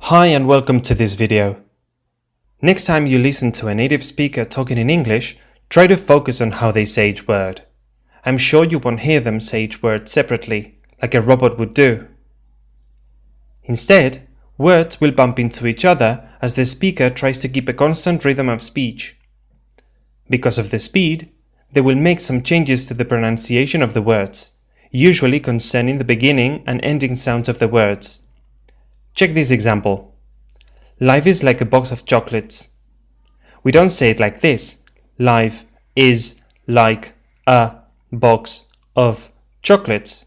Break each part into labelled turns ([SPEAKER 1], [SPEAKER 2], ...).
[SPEAKER 1] Hi and welcome to this video. Next time you listen to a native speaker talking in English, try to focus on how they say each word. I'm sure you won't hear them say each word separately, like a robot would do. Instead, words will bump into each other as the speaker tries to keep a constant rhythm of speech. Because of the speed, they will make some changes to the pronunciation of the words, usually concerning the beginning and ending sounds of the words. Check this example. Life is like a box of chocolates. We don't say it like this. Life is like a box of chocolates.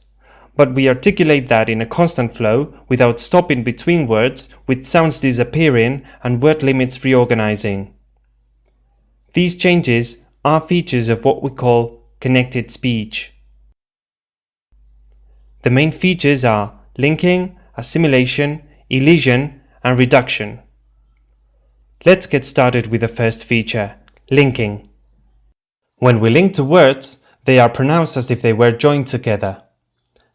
[SPEAKER 1] But we articulate that in a constant flow without stopping between words, with sounds disappearing and word limits reorganizing. These changes are features of what we call connected speech. The main features are linking, assimilation, elision, and reduction. Let's get started with the first feature, linking. When we link two words, they are pronounced as if they were joined together.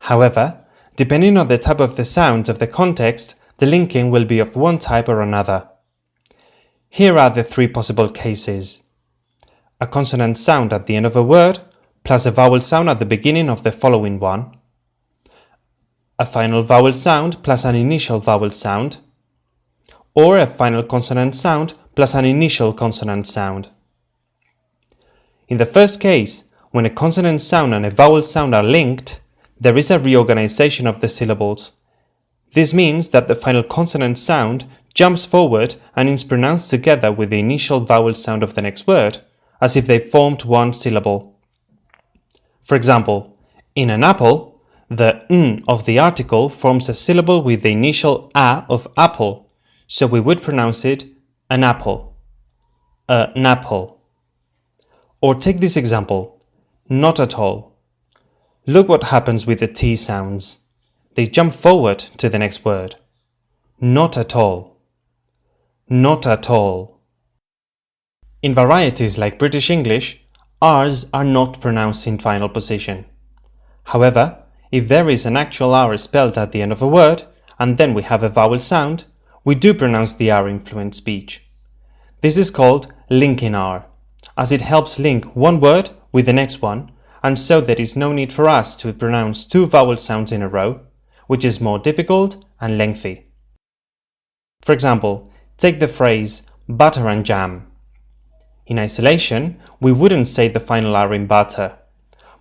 [SPEAKER 1] However, depending on the type of the sound of the context, the linking will be of one type or another. Here are the three possible cases. A consonant sound at the end of a word, plus a vowel sound at the beginning of the following one. A final vowel sound plus an initial vowel sound, or a final consonant sound plus an initial consonant sound. In the first case, when a consonant sound and a vowel sound are linked, there is a reorganization of the syllables. This means that the final consonant sound jumps forward and is pronounced together with the initial vowel sound of the next word, as if they formed one syllable. For example, in an apple, the n of the article forms a syllable with the initial a of apple, so we would pronounce it an apple, an apple. Or take this example, not at all. Look what happens with the t sounds. They jump forward to the next word. Not at all, not at all. In varieties like British English, r's are not pronounced in final position. However, if there is an actual R spelled at the end of a word, and then we have a vowel sound, we do pronounce the R in fluent speech. This is called linking R, as it helps link one word with the next one, and so there is no need for us to pronounce two vowel sounds in a row, which is more difficult and lengthy. For example, take the phrase butter and jam. In isolation, we wouldn't say the final R in butter.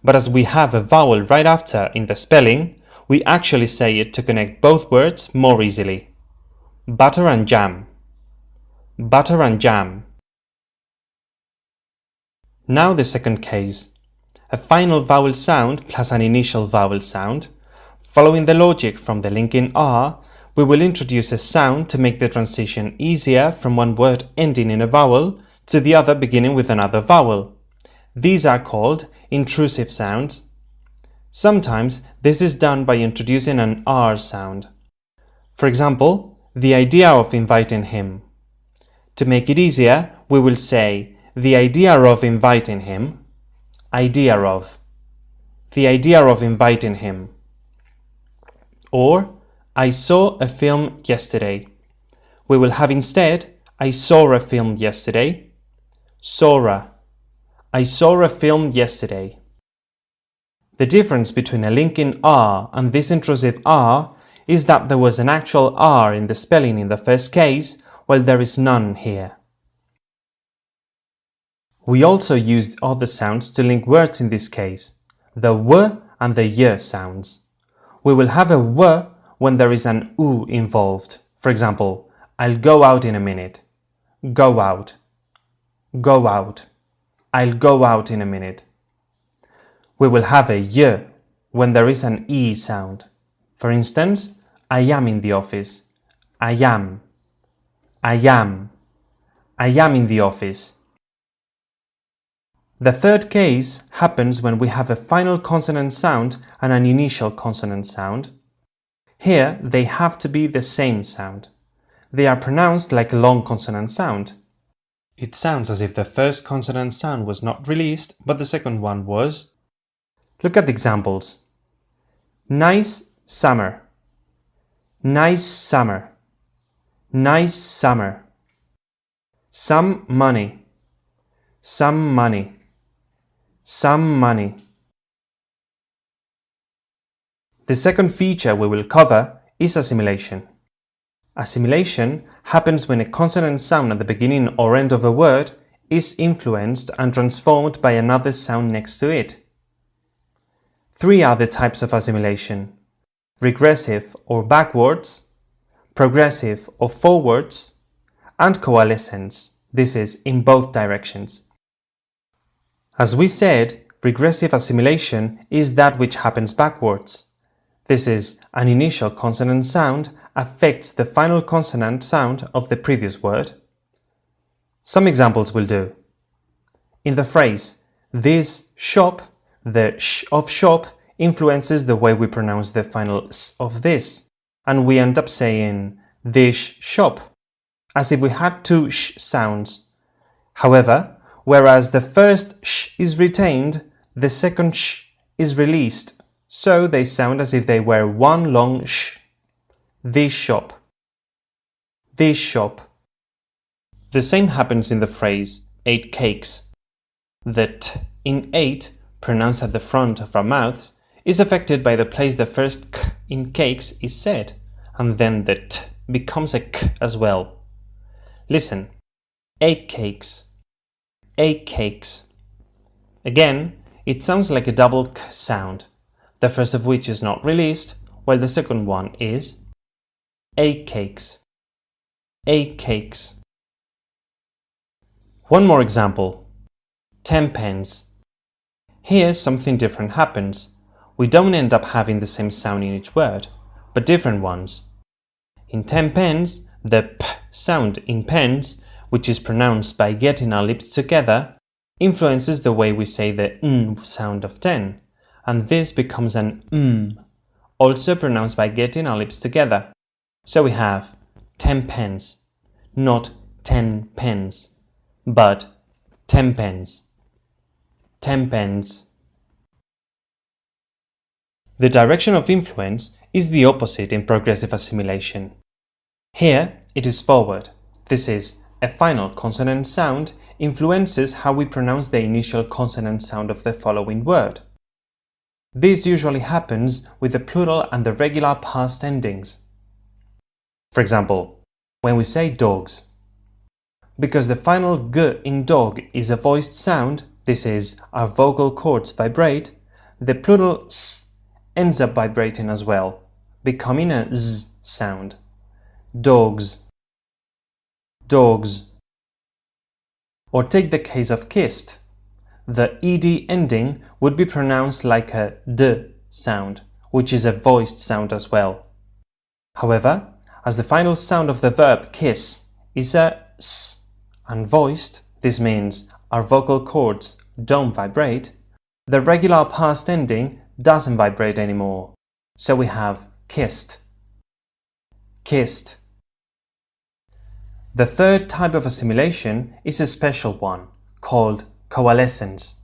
[SPEAKER 1] But as we have a vowel right after in the spelling, we actually say it to connect both words more easily. Butter and jam. Butter and jam. Now the second case. A final vowel sound plus an initial vowel sound. Following the logic from the linking R, we will introduce a sound to make the transition easier from one word ending in a vowel to the other beginning with another vowel. These are called intrusive sounds. Sometimes this is done by introducing an R sound. For example, the idea of inviting him. To make it easier, we will say the idea of inviting him. Idea of. The idea of inviting him. Or, I saw a film yesterday. We will have instead, I saw a film yesterday. Saw a. I saw a film yesterday. The difference between a linking R and this intrusive R is that there was an actual R in the spelling in the first case, while there is none here. We also used other sounds to link words in this case, the W and the Y sounds. We will have a W when there is an U involved. For example, I'll go out in a minute. Go out. Go out. I'll go out in a minute. We will have a Y when there is an E sound. For instance, I am in the office. I am. I am. I am in the office. The third case happens when we have a final consonant sound and an initial consonant sound. Here, they have to be the same sound. They are pronounced like a long consonant sound. It sounds as if the first consonant sound was not released, but the second one was. Look at the examples. Nice summer. Nice summer. Nice summer. Some money. Some money. Some money. The second feature we will cover is assimilation. Assimilation happens when a consonant sound at the beginning or end of a word is influenced and transformed by another sound next to it. Three are the types of assimilation: regressive or backwards, progressive or forwards, and coalescence. This is in both directions. As we said, regressive assimilation is that which happens backwards. This is an initial consonant sound affects the final consonant sound of the previous word. Some examples will do. In the phrase, this shop, the sh of shop influences the way we pronounce the final s of this, and we end up saying this shop, as if we had two sh sounds. However, whereas the first sh is retained, the second sh is released, so they sound as if they were one long sh. This shop. This shop. The same happens in the phrase 8 cakes. The t in 8, pronounced at the front of our mouths, is affected by the place the first k in cakes is said, and then the t becomes a k as well. Listen. 8 cakes. 8 cakes. Again, it sounds like a double k sound, the first of which is not released, while the second one is. 8 cakes. 8 cakes. One more example. 10 pence. Here something different happens. We don't end up having the same sound in each word, but different ones. In 10 pence, the p sound in pence, which is pronounced by getting our lips together, influences the way we say the n sound of 10, and this becomes an also pronounced by getting our lips together. So we have 10 pence, not 10 pence, but 10 pence. 10 pence. The direction of influence is the opposite in progressive assimilation. Here it is forward. This is, a final consonant sound influences how we pronounce the initial consonant sound of the following word. This usually happens with the plural and the regular past endings. For example, when we say dogs. Because the final g in dog is a voiced sound, this is, our vocal cords vibrate, the plural s ends up vibrating as well, becoming a z sound. Dogs. Dogs. Or take the case of kissed. The ed ending would be pronounced like a d sound, which is a voiced sound as well. However, as the final sound of the verb kiss is a s and voiced, this means our vocal cords don't vibrate, the regular past ending doesn't vibrate anymore. So we have kissed. Kissed. The third type of assimilation is a special one, called coalescence,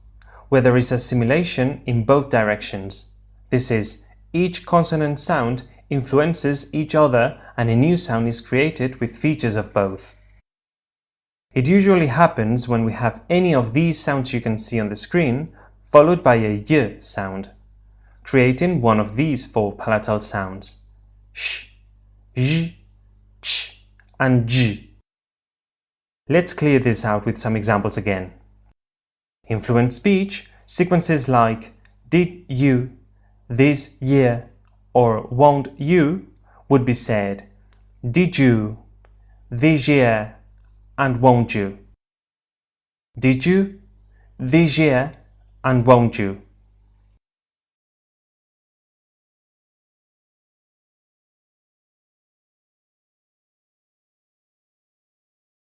[SPEAKER 1] where there is assimilation in both directions. This is, each consonant sound influences each other and a new sound is created with features of both. It usually happens when we have any of these sounds you can see on the screen, followed by a y sound, creating one of these four palatal sounds: sh, j, ch, and j. Let's clear this out with some examples again. In fluent speech, sequences like did you, this year, or won't you would be said did you, this year, and won't you. Did you, this year, and won't you.